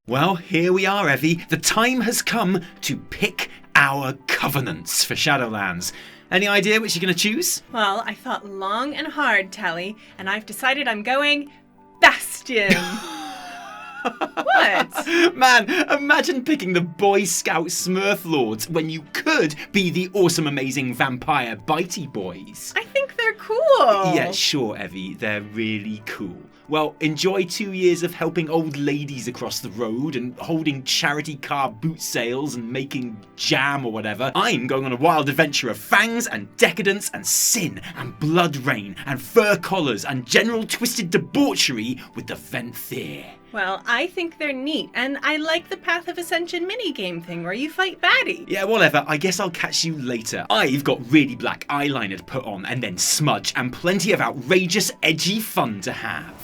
Well, here we are, Evie. The time has come to pick our covenants for Shadowlands. Any idea which you're going to choose? Well, I thought long and hard, Tali, and I've decided I'm going Bastion. What? Man, imagine picking the Boy Scout Smurf Lords when you could be the awesome, amazing vampire Bitey Boys. I think they're cool. Yeah, sure, Evie. They're really cool. Well, enjoy 2 years of helping old ladies across the road and holding charity car boot sales and making jam or whatever. I'm going on a wild adventure of fangs and decadence and sin and blood rain and fur collars and general twisted debauchery with the Venthyr. Well, I think they're neat, and I like the Path of Ascension minigame thing where you fight baddies. Yeah, whatever. I guess I'll catch you later. I've got really black eyeliner to put on and then smudge and plenty of outrageous, edgy fun to have.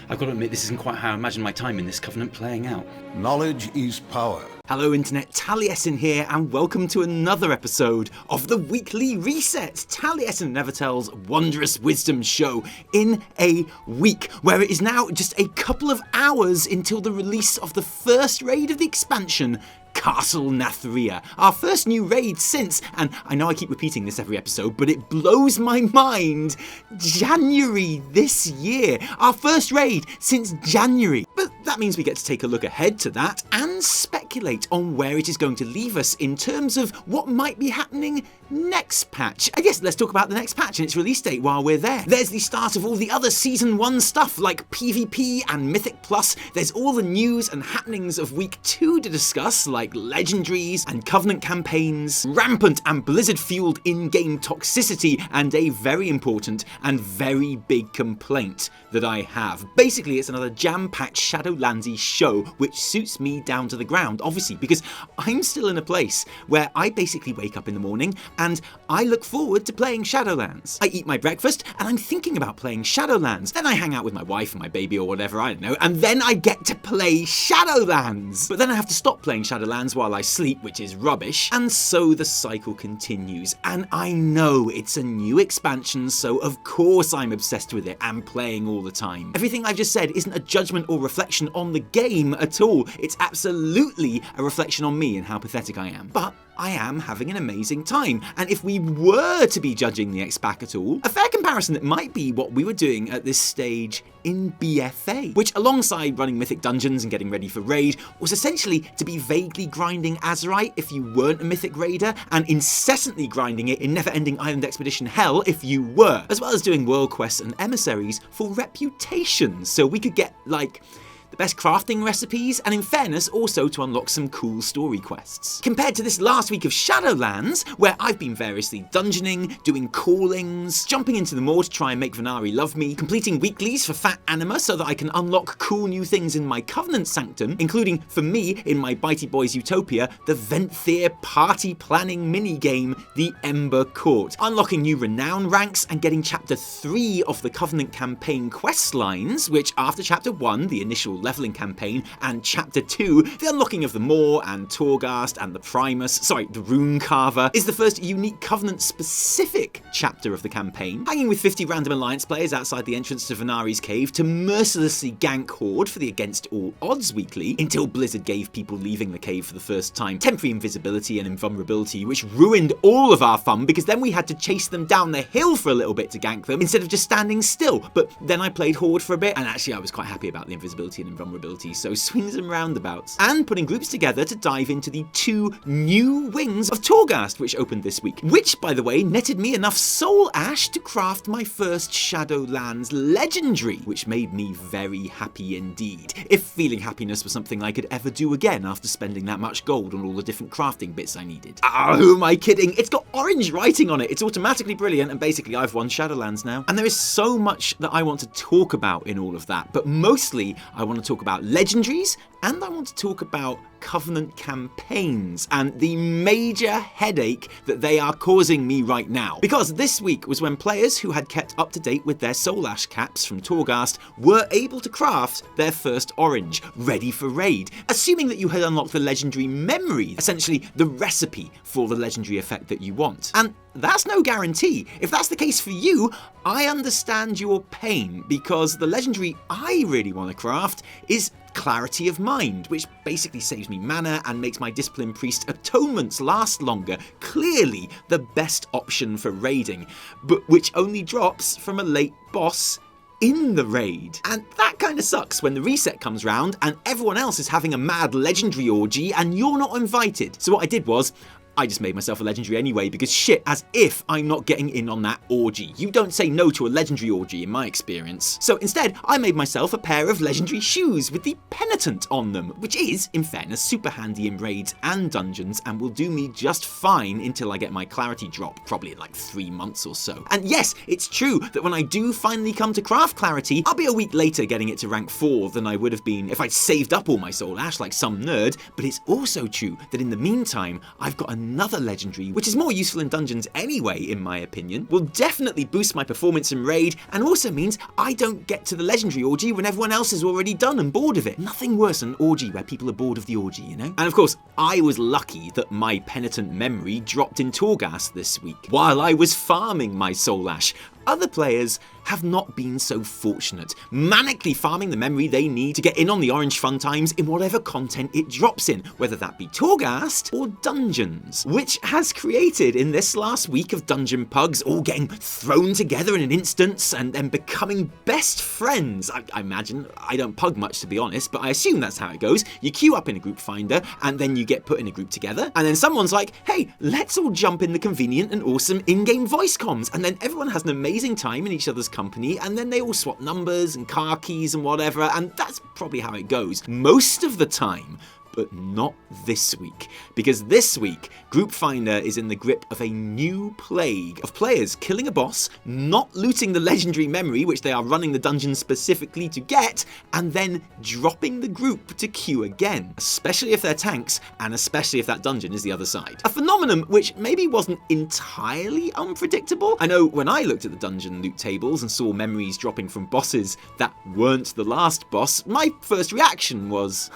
I've got to admit, this isn't quite how I imagined my time in this covenant playing out. Knowledge is power. Hello Internet, Taliesin here, and welcome to another episode of the weekly reset, Taliesin and Evitel's Wondrous Wisdomshow, in a week, where it is now just a couple of hours until the release of the first raid of the expansion, Castle Nathria, our first new raid since, and I know I keep repeating this every episode, but it blows my mind, January this year. Our first raid since January. But that means we get to take a look ahead to that and speculate on where it is going to leave us in terms of what might be happening next patch. I guess let's talk about the next patch and its release date while we're there. There's the start of all the other Season 1 stuff like PvP and Mythic Plus. There's all the news and happenings of Week 2 to discuss, like legendaries and Covenant campaigns, rampant and Blizzard-fueled in-game toxicity, and a very important and very big complaint that I have. Basically, it's another jam-packed Shadowlandsy show, which suits me down to the ground, obviously, because I'm still in a place where I basically wake up in the morning and I look forward to playing Shadowlands. I eat my breakfast and I'm thinking about playing Shadowlands. Then I hang out with my wife and my baby or whatever, I don't know, and then I get to play Shadowlands. But then I have to stop playing Shadowlands while I sleep, which is rubbish, and so the cycle continues. And I know it's a new expansion, so of course I'm obsessed with it and playing all the time. Everything I've just said isn't a judgment or reflection on the game at all. It's absolutely a reflection on me and how pathetic I am. But I am having an amazing time, and if we were to be judging the X-Pack at all, a fair comparison that might be what we were doing at this stage in BFA, which alongside running Mythic dungeons and getting ready for raid, was essentially to be vaguely grinding Azerite if you weren't a Mythic raider, and incessantly grinding it in never-ending Island Expedition hell if you were, as well as doing world quests and emissaries for reputation, so we could get, like, the best crafting recipes, and in fairness, also to unlock some cool story quests. Compared to this last week of Shadowlands, where I've been variously dungeoning, doing callings, jumping into the moor to try and make Venari love me, completing weeklies for Fat Anima so that I can unlock cool new things in my Covenant Sanctum, including, for me, in my Bitey Boys Utopia, the Venthyr party planning minigame, the Ember Court, unlocking new Renown ranks and getting Chapter 3 of the Covenant campaign quest lines, which after Chapter 1, the initial leveling campaign, and Chapter 2, the unlocking of the Maw and Torghast and the Rune Carver, is the first unique Covenant-specific chapter of the campaign, hanging with 50 random Alliance players outside the entrance to Venari's cave to mercilessly gank Horde for the Against All Odds weekly, until Blizzard gave people leaving the cave for the first time temporary invisibility and invulnerability, which ruined all of our fun because then we had to chase them down the hill for a little bit to gank them instead of just standing still. But then I played Horde for a bit, and actually I was quite happy about the invisibility and invulnerability, so swings and roundabouts. And putting groups together to dive into the 2 new wings of Torghast, which opened this week, which, by the way, netted me enough soul ash to craft my first Shadowlands legendary, which made me very happy indeed. If feeling happiness was something I could ever do again after spending that much gold on all the different crafting bits I needed. Who am I kidding? It's got orange writing on it. It's automatically brilliant, and basically I've won Shadowlands now. And there is so much that I want to talk about in all of that, but mostly I want to talk about legendaries and I want to talk about Covenant campaigns and the major headache that they are causing me right now. Because this week was when players who had kept up to date with their Soul Ash caps from Torghast were able to craft their first orange, ready for raid, assuming that you had unlocked the legendary memory, essentially the recipe for the legendary effect that you want. And that's no guarantee. If that's the case for you, I understand your pain, because the legendary I really want to craft is Clarity of Mind, which basically saves me mana and makes my Discipline Priest atonements last longer. Clearly the best option for raiding, but which only drops from a late boss in the raid. And that kind of sucks when the reset comes round and everyone else is having a mad legendary orgy and you're not invited. So what I did was, I just made myself a legendary anyway, because shit, as if I'm not getting in on that orgy. You don't say no to a legendary orgy in my experience. So instead, I made myself a pair of legendary shoes with the penitent on them, which is, in fairness, super handy in raids and dungeons and will do me just fine until I get my clarity drop, probably in like 3 months or so. And yes, it's true that when I do finally come to craft clarity, I'll be a week later getting it to rank 4 than I would have been if I'd saved up all my Soul Ash like some nerd, but it's also true that in the meantime, I've got another legendary, which is more useful in dungeons anyway, in my opinion, will definitely boost my performance in raid, and also means I don't get to the legendary orgy when everyone else is already done and bored of it. Nothing worse than an orgy where people are bored of the orgy, you know? And of course, I was lucky that my penitent memory dropped in Torghast this week, while I was farming my Soul Ash. Other players have not been so fortunate, manically farming the memory they need to get in on the orange fun times in whatever content it drops in, whether that be Torghast or dungeons, which has created in this last week of dungeon pugs all getting thrown together in an instance and then becoming best friends. I imagine. I don't pug much, to be honest, but I assume that's how it goes. You queue up in a group finder and then you get put in a group together, and then someone's like, hey, let's all jump in the convenient and awesome in-game voice comms, and then everyone has an amazing time in each other's company, and then they all swap numbers and car keys and whatever, and that's probably how it goes most of the time. But not this week, because this week, Group Finder is in the grip of a new plague of players killing a boss, not looting the legendary memory, which they are running the dungeon specifically to get, and then dropping the group to queue again, especially if they're tanks, and especially if that dungeon is the other side. A phenomenon which maybe wasn't entirely unpredictable. I know when I looked at the dungeon loot tables and saw memories dropping from bosses that weren't the last boss, my first reaction was,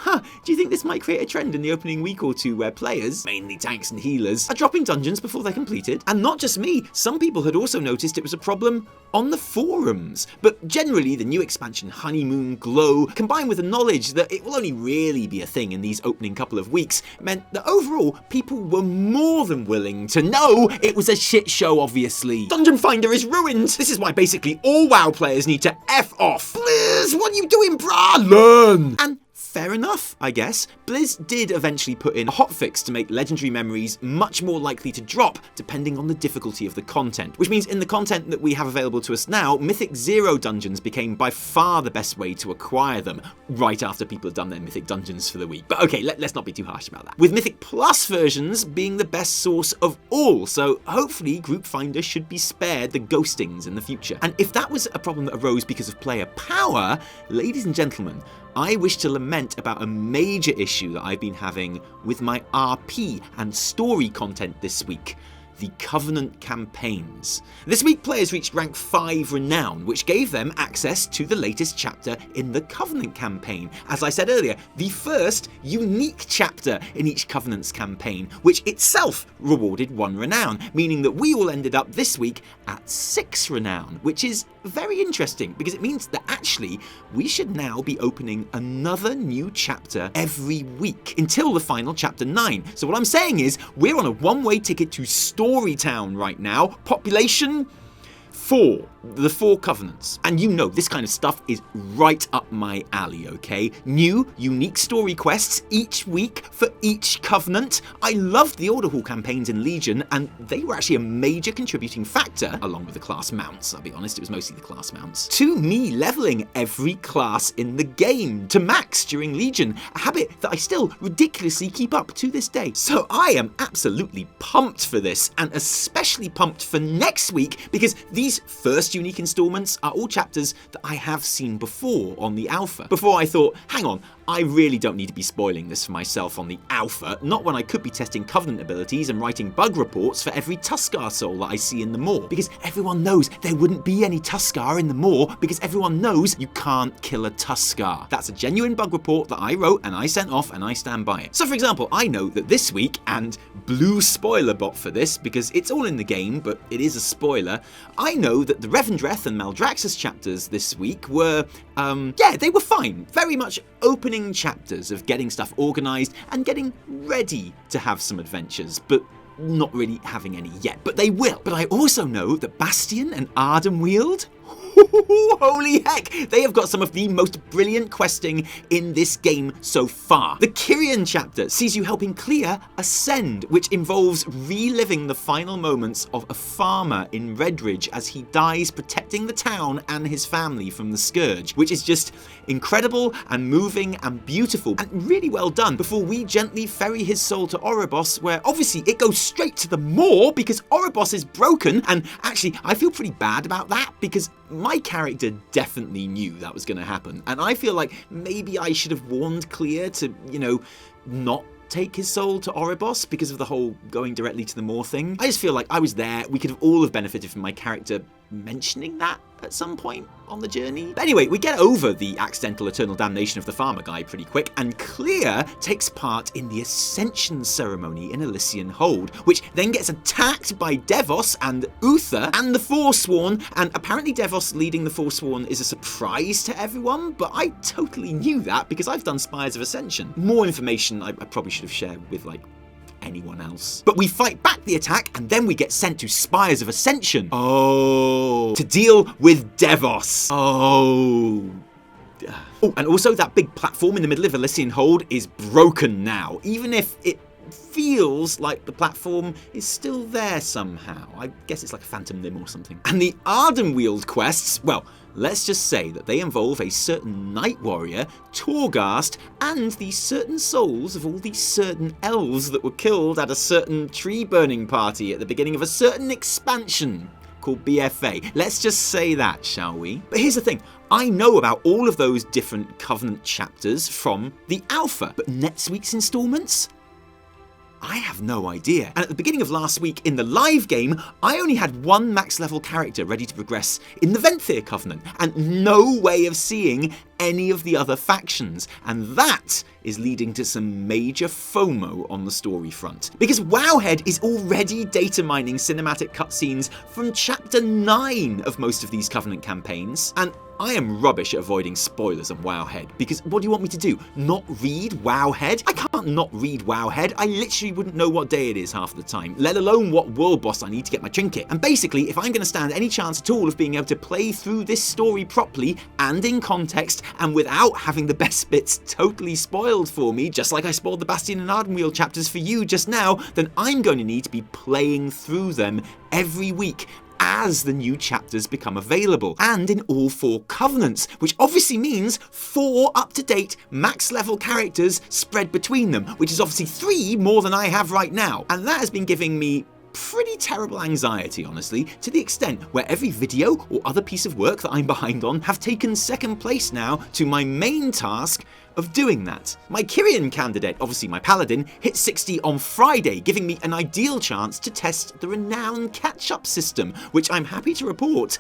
do you think this might create a trend in the opening week or two where players, mainly tanks and healers, are dropping dungeons before they're completed? And not just me, some people had also noticed it was a problem on the forums. But generally, the new expansion Honeymoon Glow, combined with the knowledge that it will only really be a thing in these opening couple of weeks, meant that overall, people were more than willing to know it was a shit show, obviously. Dungeon Finder is ruined! This is why basically all WoW players need to F off. Blizz, what are you doing, brah? Learn! And fair enough, I guess. Blizz did eventually put in a hotfix to make legendary memories much more likely to drop depending on the difficulty of the content, which means in the content that we have available to us now, Mythic 0 dungeons became by far the best way to acquire them, right after people have done their Mythic dungeons for the week. But okay, let's not be too harsh about that. With Mythic Plus versions being the best source of all, so hopefully Group Finder should be spared the ghostings in the future. And if that was a problem that arose because of player power, ladies and gentlemen, I wish to lament about a major issue that I've been having with my RP and story content this week. The Covenant campaigns. This week players reached rank 5 Renown, which gave them access to the latest chapter in the Covenant campaign. As I said earlier, the first unique chapter in each Covenant's campaign, which itself rewarded 1 Renown, meaning that we all ended up this week at 6 Renown, which is very interesting because it means that actually we should now be opening another new chapter every week until the final chapter 9. So what I'm saying is we're on a one-way ticket to Storytown right now. Population 4. The 4 Covenants. And you know, this kind of stuff is right up my alley, okay? New, unique story quests each week for each Covenant. I loved the Order Hall campaigns in Legion, and they were actually a major contributing factor, along with the class mounts, I'll be honest, it was mostly the class mounts, to me leveling every class in the game to max during Legion, a habit that I still ridiculously keep up to this day. So I am absolutely pumped for this, and especially pumped for next week, because the These first unique installments are all chapters that I have seen before on the alpha. Before I thought, hang on, I really don't need to be spoiling this for myself on the alpha, not when I could be testing Covenant abilities and writing bug reports for every Tuskar soul that I see in the Maw. Because everyone knows there wouldn't be any Tuskar in the Maw, because everyone knows you can't kill a Tuskar. That's a genuine bug report that I wrote and I sent off, and I stand by it. So for example, I know that this week, and blue spoiler bot for this, because it's all in the game, but it is a spoiler, I know that the Revendreth and Maldraxxus chapters this week were, yeah, they were fine. Very much opening chapters of getting stuff organised and getting ready to have some adventures, but not really having any yet. But they will. But I also know that Bastion and Ardenweald, holy heck, they have got some of the most brilliant questing in this game so far. The Kyrian chapter sees you helping clear Ascend, which involves reliving the final moments of a farmer in Redridge as he dies protecting the town and his family from the Scourge, which is just incredible and moving and beautiful and really well done, before we gently ferry his soul to Oribos, where obviously it goes straight to the Maw because Oribos is broken. And actually I feel pretty bad about that, because my character definitely knew that was going to happen, and I feel like maybe I should have warned Clear to, you know, not take his soul to Oribos because of the whole going directly to the Maw thing. I just feel like I was there. We could have all have benefited from my character mentioning that at some point on the journey. But anyway, we get over the accidental eternal damnation of the farmer guy pretty quick, and Clear takes part in the Ascension ceremony in Elysian Hold, which then gets attacked by Devos and Uther and the Forsworn, and apparently Devos leading the Forsworn is a surprise to everyone, but I totally knew that because I've done Spires of Ascension. More information I probably should have shared with, like, anyone else. But we fight back the attack, and then we get sent to Spires of Ascension. Oh, to deal with Devos. Oh, and also that big platform in the middle of Elysian Hold is broken now, even if it feels like the platform is still there somehow. I guess it's like a phantom limb or something. And the Ardenweald quests, well, let's just say that they involve a certain Night Warrior, Torghast, and the certain souls of all these certain elves that were killed at a certain tree burning party at the beginning of a certain expansion called BFA. Let's just say that, shall we? But here's the thing. I know about all of those different Covenant chapters from the Alpha, but next week's installments? I have no idea. And at the beginning of last week in the live game, I only had one max level character ready to progress in the Venthyr Covenant, and no way of seeing any of the other factions. And that is leading to some major FOMO on the story front. Because Wowhead is already data mining cinematic cutscenes from chapter 9 of most of these Covenant campaigns. And I am rubbish at avoiding spoilers on Wowhead, because what do you want me to do? Not read Wowhead? I can't not read Wowhead. I literally wouldn't know what day it is half the time, let alone what world boss I need to get my trinket. And basically, if I'm going to stand any chance at all of being able to play through this story properly and in context and without having the best bits totally spoiled for me, just like I spoiled the Bastion and Ardenweald chapters for you just now, then I'm going to need to be playing through them every week as the new chapters become available, and in all 4 Covenants, which obviously means 4 up-to-date max level characters spread between them, which is obviously 3 more than I have right now. And that has been giving me pretty terrible anxiety, honestly, to the extent where every video or other piece of work that I'm behind on have taken second place now to my main task of doing that. My Kyrian candidate, obviously my Paladin, hit 60 on Friday, giving me an ideal chance to test the renowned catch-up system, which I'm happy to report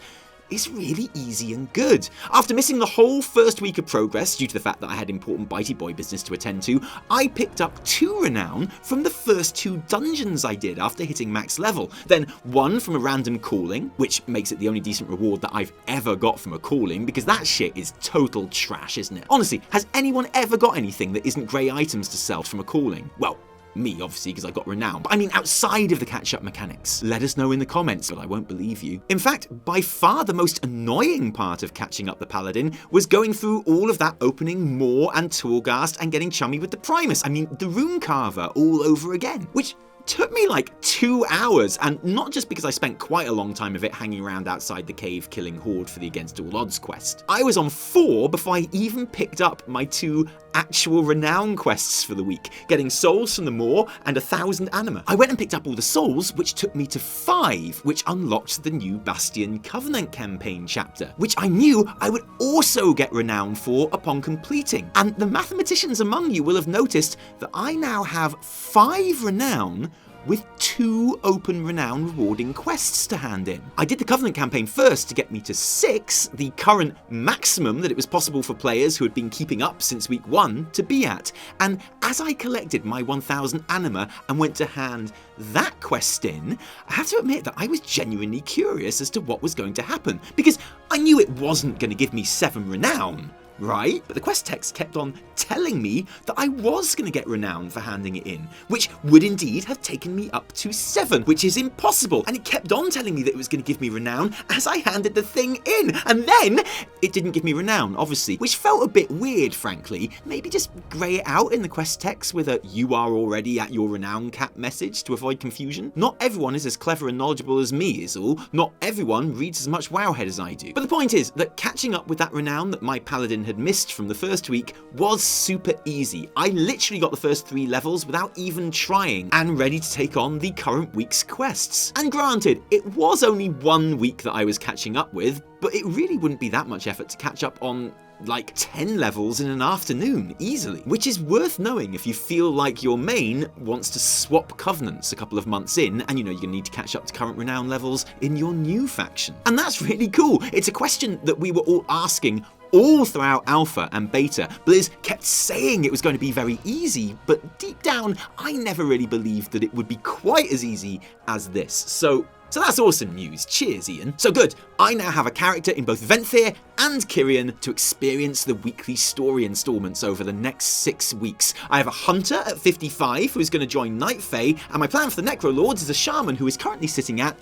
is really easy and good. After missing the whole first week of progress due to the fact that I had important bitey boy business to attend to, I picked up 2 renown from the first 2 dungeons I did after hitting max level. Then 1 from a random calling, which makes it the only decent reward that I've ever got from a calling, because that shit is total trash, isn't it? Honestly, has anyone ever got anything that isn't grey items to sell from a calling? Well, me, obviously, because I got renown. But I mean outside of the catch-up mechanics. Let us know in the comments, but I won't believe you. In fact, by far the most annoying part of catching up the Paladin was going through all of that opening Maw and Torghast and getting chummy with the Primus. I mean, the Rune Carver all over again. Which took me like 2 hours, and not just because I spent quite a long time of it hanging around outside the cave killing Horde for the Against All Odds quest. I was on 4 before I even picked up my 2 actual renown quests for the week, getting souls from the Maw and 1,000 anima. I went and picked up all the souls, which took me to 5, which unlocked the new Bastion Covenant campaign chapter, which I knew I would also get renown for upon completing. And the mathematicians among you will have noticed that I now have 5 renown with 2 open renown rewarding quests to hand in. I did the Covenant campaign first to get me to 6, the current maximum that it was possible for players who had been keeping up since week 1 to be at. And as I collected my 1,000 anima and went to hand that quest in, I have to admit that I was genuinely curious as to what was going to happen, because I knew it wasn't going to give me 7 renown. Right? But the quest text kept on telling me that I was going to get renown for handing it in, which would indeed have taken me up to 7, which is impossible. And it kept on telling me that it was going to give me renown as I handed the thing in. And then it didn't give me renown, obviously, which felt a bit weird, frankly. Maybe just grey it out in the quest text with a "you are already at your renown cap" message to avoid confusion. Not everyone is as clever and knowledgeable as me is all. Not everyone reads as much Wowhead as I do. But the point is that catching up with that renown that my paladin had missed from the first week was super easy. I literally got the first 3 levels without even trying and ready to take on the current week's quests. And granted, it was only 1 week that I was catching up with, but it really wouldn't be that much effort to catch up on like 10 levels in an afternoon, easily. Which is worth knowing if you feel like your main wants to swap covenants a couple of months in, and you know you're going to need to catch up to current renown levels in your new faction. And that's really cool. It's a question that we were all asking all throughout Alpha and Beta. Blizz kept saying it was going to be very easy, but deep down, I never really believed that it would be quite as easy as this. So that's awesome news. Cheers, Ian. So good, I now have a character in both Venthyr and Kyrian to experience the weekly story installments over the next 6 weeks. I have a hunter at 55 who is going to join Night Fae, and my plan for the Necrolords is a shaman who is currently sitting at...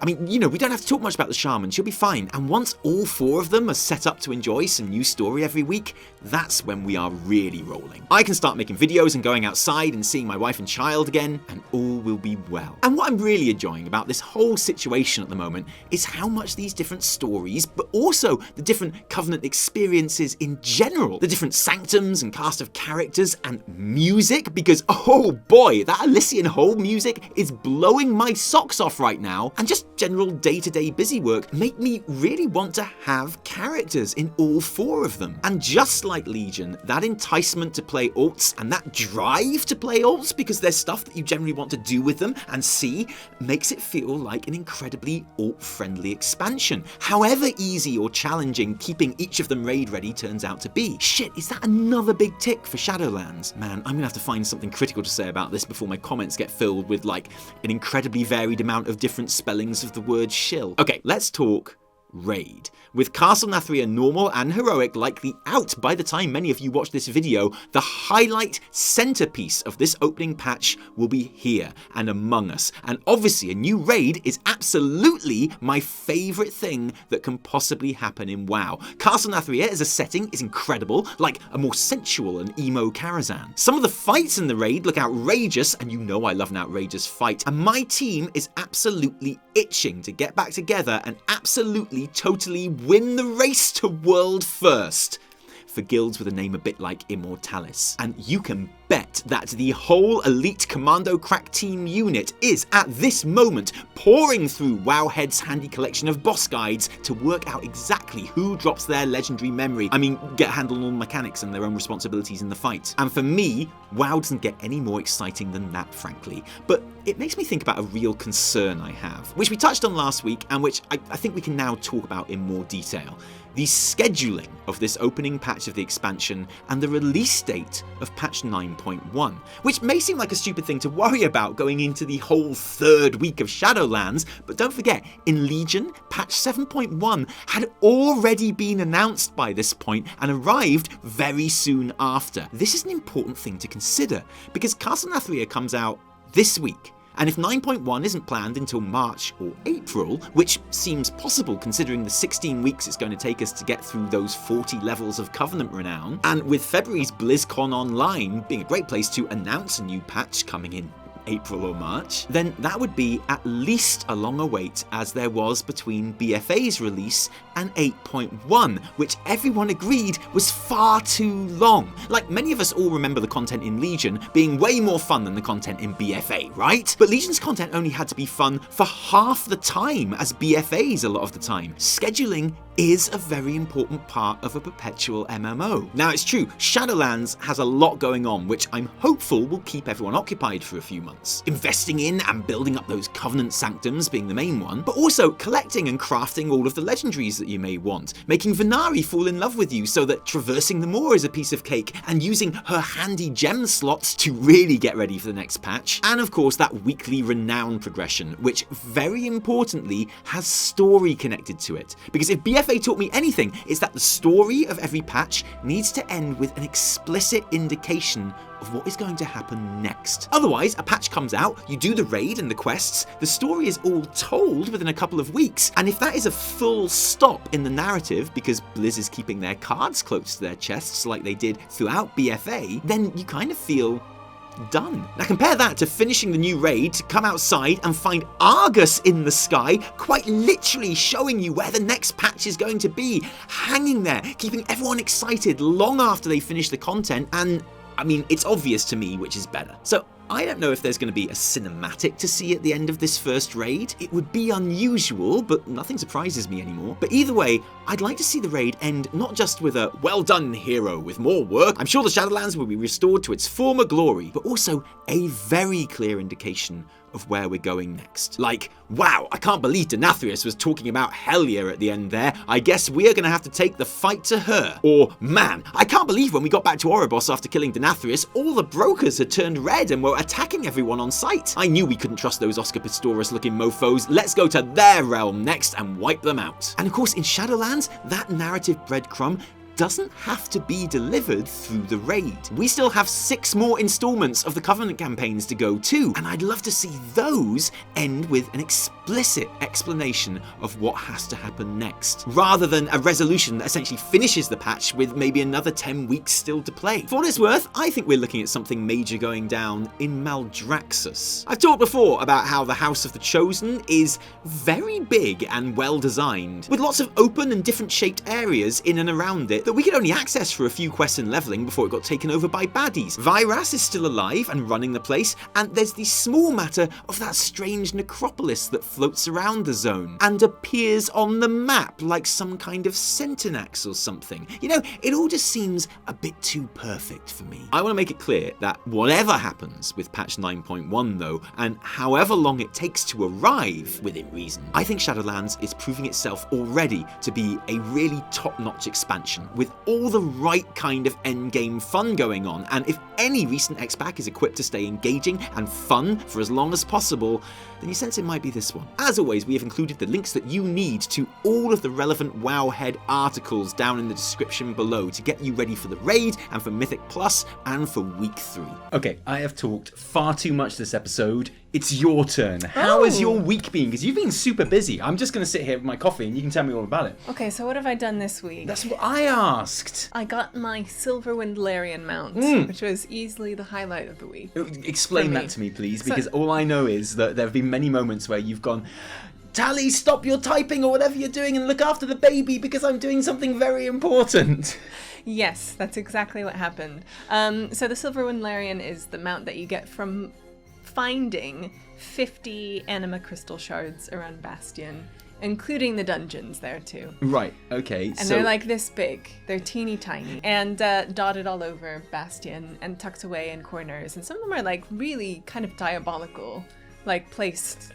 I mean, you know, we don't have to talk much about the shaman, she'll be fine. And once all 4 of them are set up to enjoy some new story every week, that's when we are really rolling. I can start making videos and going outside and seeing my wife and child again, and all will be well. And what I'm really enjoying about this whole situation at the moment is how much these different stories, but also the different Covenant experiences in general, the different sanctums and cast of characters and music, because oh boy, that Elysian Hold music is blowing my socks off right now, and just general day-to-day busy work make me really want to have characters in all 4 of them. And just like Legion, that enticement to play alts and that drive to play alts because there's stuff that you generally want to do with them and see makes it feel like an incredibly alt-friendly expansion, however easy or challenging keeping each of them raid ready turns out to be. Shit, is that another big tick for Shadowlands? Man, I'm gonna have to find something critical to say about this before my comments get filled with like an incredibly varied amount of different spellings of the word shill. Okay, let's talk raid. With Castle Nathria normal and heroic likely out by the time many of you watch this video, the highlight centerpiece of this opening patch will be here and among us. And obviously a new raid is absolutely my favorite thing that can possibly happen in WoW. Castle Nathria as a setting is incredible, like a more sensual and emo Karazhan. Some of the fights in the raid look outrageous, and you know I love an outrageous fight, and my team is absolutely itching to get back together and absolutely totally win the race to world first for guilds with a name a bit like Immortalis. And you can bet that the whole elite commando crack team unit is at this moment pouring through Wowhead's handy collection of boss guides to work out exactly who drops their legendary memory. I mean, get a handle on all the mechanics and their own responsibilities in the fight. And for me, WoW doesn't get any more exciting than that, frankly. But it makes me think about a real concern I have, which we touched on last week and which I think we can now talk about in more detail. The scheduling of this opening patch of the expansion and the release date of patch 9.1, which may seem like a stupid thing to worry about going into the whole 3rd week of Shadowlands, but don't forget, in Legion, patch 7.1 had already been announced by this point and arrived very soon after. This is an important thing to consider, because Castle Nathria comes out this week. And if 9.1 isn't planned until March or April, which seems possible considering the 16 weeks it's going to take us to get through those 40 levels of Covenant renown, and with February's BlizzCon Online being a great place to announce a new patch coming in April or March, then that would be at least a longer wait as there was between BFA's release and 8.1, which everyone agreed was far too long. Like, many of us all remember the content in Legion being way more fun than the content in BFA, right? But Legion's content only had to be fun for half the time as BFA's a lot of the time. Scheduling is a very important part of a perpetual MMO. Now, it's true, Shadowlands has a lot going on, which I'm hopeful will keep everyone occupied for a few months. Investing in and building up those Covenant Sanctums being the main one, but also collecting and crafting all of the legendaries that you may want, making Venari fall in love with you so that traversing the moor is a piece of cake, and using her handy gem slots to really get ready for the next patch. And of course, that weekly renown progression, which very importantly has story connected to it. Because if BFA taught me anything, it's that the story of every patch needs to end with an explicit indication of what is going to happen next. Otherwise, a patch comes out, you do the raid and the quests, the story is all told within a couple of weeks, and if that is a full stop in the narrative because Blizz is keeping their cards close to their chests like they did throughout BFA, then you kind of feel done. Now compare that to finishing the new raid to come outside and find Argus in the sky, quite literally showing you where the next patch is going to be, hanging there, keeping everyone excited long after they finish the content, and I mean, it's obvious to me which is better. So I don't know if there's going to be a cinematic to see at the end of this first raid. It would be unusual, but nothing surprises me anymore. But either way, I'd like to see the raid end not just with a well done hero with more work, I'm sure the Shadowlands will be restored to its former glory, but also a very clear indication of where we're going next. Like, wow, I can't believe Denathrius was talking about Hellier at the end there. I guess we're gonna have to take the fight to her. Or, man, I can't believe when we got back to Oribos after killing Denathrius, all the brokers had turned red and were attacking everyone on sight. I knew we couldn't trust those Oscar Pistorius looking mofos. Let's go to their realm next and wipe them out. And of course, in Shadowlands, that narrative breadcrumb doesn't have to be delivered through the raid. We still have 6 more installments of the Covenant campaigns to go too, and I'd love to see those end with an explicit explanation of what has to happen next, rather than a resolution that essentially finishes the patch with maybe another 10 weeks still to play. For what it's worth, I think we're looking at something major going down in Maldraxxus. I've talked before about how the House of the Chosen is very big and well designed, with lots of open and different shaped areas in and around it that we could only access for a few quests and leveling before it got taken over by baddies. Vyras is still alive and running the place, and there's the small matter of that strange necropolis that floats around the zone and appears on the map like some kind of Centinax or something. You know, it all just seems a bit too perfect for me. I want to make it clear that whatever happens with patch 9.1 though, and however long it takes to arrive within reason, I think Shadowlands is proving itself already to be a really top-notch expansion with all the right kind of endgame fun going on, and if any recent X-Pack is equipped to stay engaging and fun for as long as possible, then you sense it might be this one. As always, we have included the links that you need to all of the relevant Wowhead articles down in the description below to get you ready for the raid and for Mythic Plus and for week 3. Okay, I have talked far too much this episode. It's your turn. How has your week been? Because you've been super busy. I'm just going to sit here with my coffee and you can tell me all about it. Okay, so what have I done this week? That's what I asked. I got my Silverwind Larian mount, which was easily the highlight of the week. Explain that to me, please, because all I know is that there have been many moments where you've gone, Tali, stop your typing or whatever you're doing and look after the baby because I'm doing something very important. Yes, that's exactly what happened. So the Silverwind Larian is the mount that you get from finding 50 anima crystal shards around Bastion, including the dungeons there too. Right, okay. And they're like this big. They're teeny tiny and dotted all over Bastion and tucked away in corners. And some of them are like really kind of diabolical, like placed.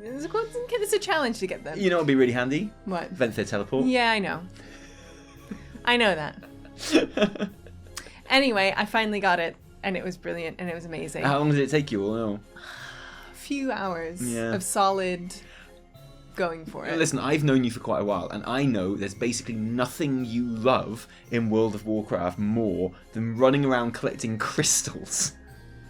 It's a challenge to get them. You know what would be really handy? What? Venthyr teleport. Yeah, I know. I know that. Anyway, I finally got it. And it was brilliant, and it was amazing. How long did it take you? Well, no. A few hours of solid going for it. Listen, I've known you for quite a while, and I know there's basically nothing you love in World of Warcraft more than running around collecting crystals.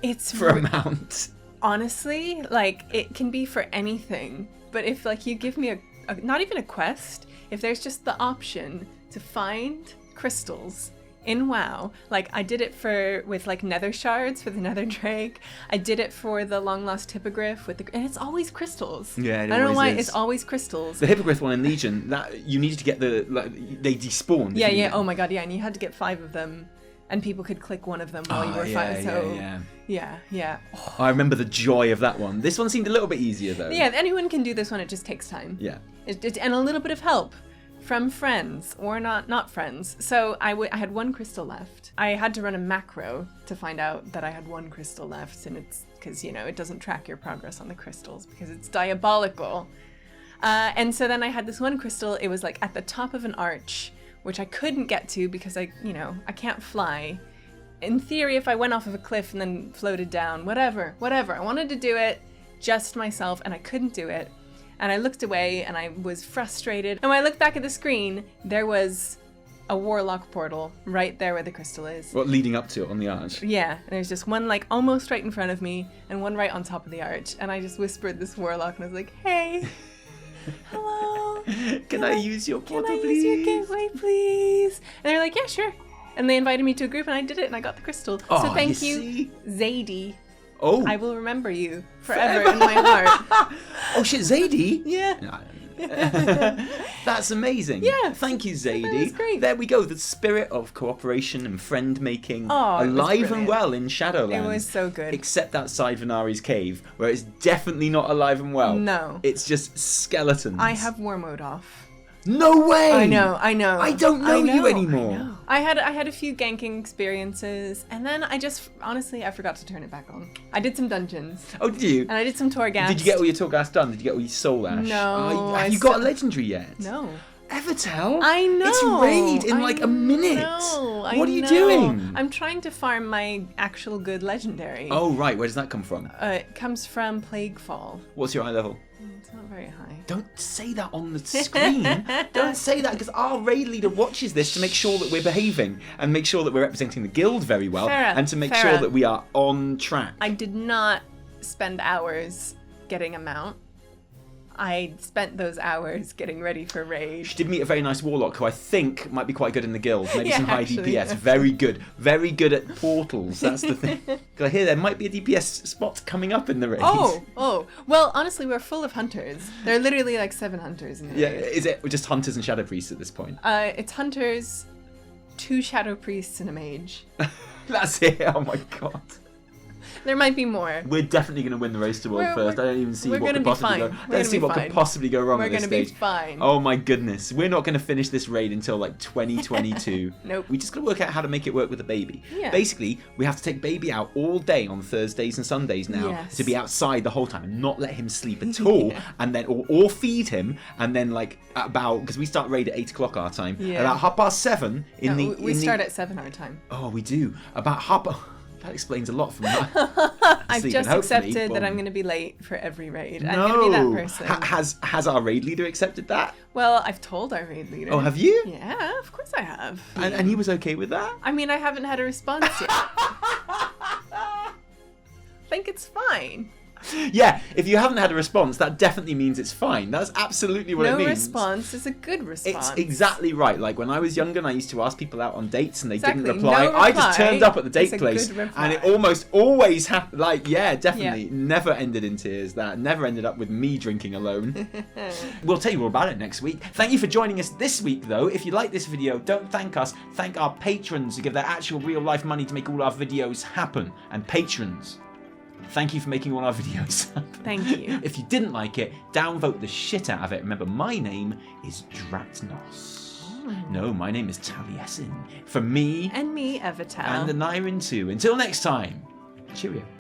It's for a mount. Honestly, like, it can be for anything. But if, like, you give me a not even a quest, if there's just the option to find crystals in WoW. Like, I did it with like nether shards for the nether drake. I did it for the long lost hippogriff and it's always crystals. Yeah, I don't know why it's always crystals. The hippogriff one in Legion, that you needed to get they despawned. Yeah. Oh my god, yeah, and you had to get 5 of them. And people could click one of them while you were fighting. So yeah. Oh, I remember the joy of that one. This one seemed a little bit easier though. Yeah, anyone can do this one. It just takes time. Yeah. And a little bit of help from friends or not friends. So I had 1 crystal left. I had to run a macro to find out that I had 1 crystal left, and it's because it doesn't track your progress on the crystals because it's diabolical. And so then I had this 1 crystal. It was like at the top of an arch, which I couldn't get to because I can't fly. In theory, if I went off of a cliff and then floated down, whatever. I wanted to do it just myself, and I couldn't do it. And I looked away, and I was frustrated. And when I looked back at the screen, there was a warlock portal right there where the crystal is. What, leading up to it on the arch? Yeah, there's just one like almost right in front of me, and one right on top of the arch. And I just whispered this warlock, and I was like, hey. Hello. Can I use your portal, please? please? Can I use your gateway, please? And they're like, yeah, sure. And they invited me to a group, and I did it, and I got the crystal. Oh, so thank you, Zadie. Oh. I will remember you forever in my heart. Oh shit, Zadie? Yeah. That's amazing. Yeah. Thank you, Zadie. That was great. There we go. The spirit of cooperation and friend making alive and well in Shadowlands. It was so good. Except outside Venari's cave, where it's definitely not alive and well. No. It's just skeletons. I have war mode off. No way! I know. I don't know you anymore. I had a few ganking experiences, and then I forgot to turn it back on. I did some dungeons. Oh, did you? And I did some Torghast. Did you get all your Torghast done? Did you get all your Soul Ash? No. Have you got a legendary yet? No. Evitel? I know. It's raid in like a minute. What are you doing? I'm trying to farm my actual good legendary. Oh, right. Where does that come from? It comes from Plaguefall. What's your eye level? It's not very high. Don't say that on the screen. Don't say that, because our raid leader watches this to make sure that we're behaving and make sure that we're representing the guild very well and to make sure that we are on track. I did not spend hours getting a mount. I spent those hours getting ready for raid. She did meet a very nice warlock who I think might be quite good in the guild. Maybe some high actually, DPS. Very good at portals. That's the thing. Because I hear there might be a DPS spot coming up in the raid. Oh. Well, honestly, we're full of hunters. There are literally like 7 hunters in the raid. Is it just hunters and shadow priests at this point? It's hunters, 2 shadow priests, and a mage. That's it. Oh my god. There might be more. We're definitely going to win the race to world first. I don't even see what could possibly go. I don't see what could possibly go wrong at this stage. We're going to be fine. Oh my goodness. We're not going to finish this raid until like 2022. Nope. We just got to work out how to make it work with the baby. Yeah. Basically, we have to take baby out all day on Thursdays and Sundays now to be outside the whole time and not let him sleep at all, and then or feed him, and then like about, because we start raid at 8 o'clock our time, about 7:30 in the... We start at 7 our time. Oh, we do. About that explains a lot from that. I've just accepted that I'm going to be late for every raid. No. I'm going to be that person. Has our raid leader accepted that? Well, I've told our raid leader. Oh, have you? Yeah, of course I have. And he was okay with that? I mean, I haven't had a response yet. I think it's fine. Yeah, if you haven't had a response, that definitely means it's fine. That's absolutely what it means. No response is a good response. It's exactly right. Like when I was younger and I used to ask people out on dates and they didn't reply, I just turned up at the date place and it almost always happened. Like, definitely. Yeah. Never ended in tears. That never ended up with me drinking alone. We'll tell you all about it next week. Thank you for joining us this week, though. If you like this video, don't thank us. Thank our patrons who give their actual real life money to make all our videos happen. And patrons, thank you for making all our videos happen. Thank you. If you didn't like it, downvote the shit out of it. Remember, my name is Dratnos. No, my name is Taliesin. From me... And me, Evitel. And the Nyrin too. Until next time, cheerio.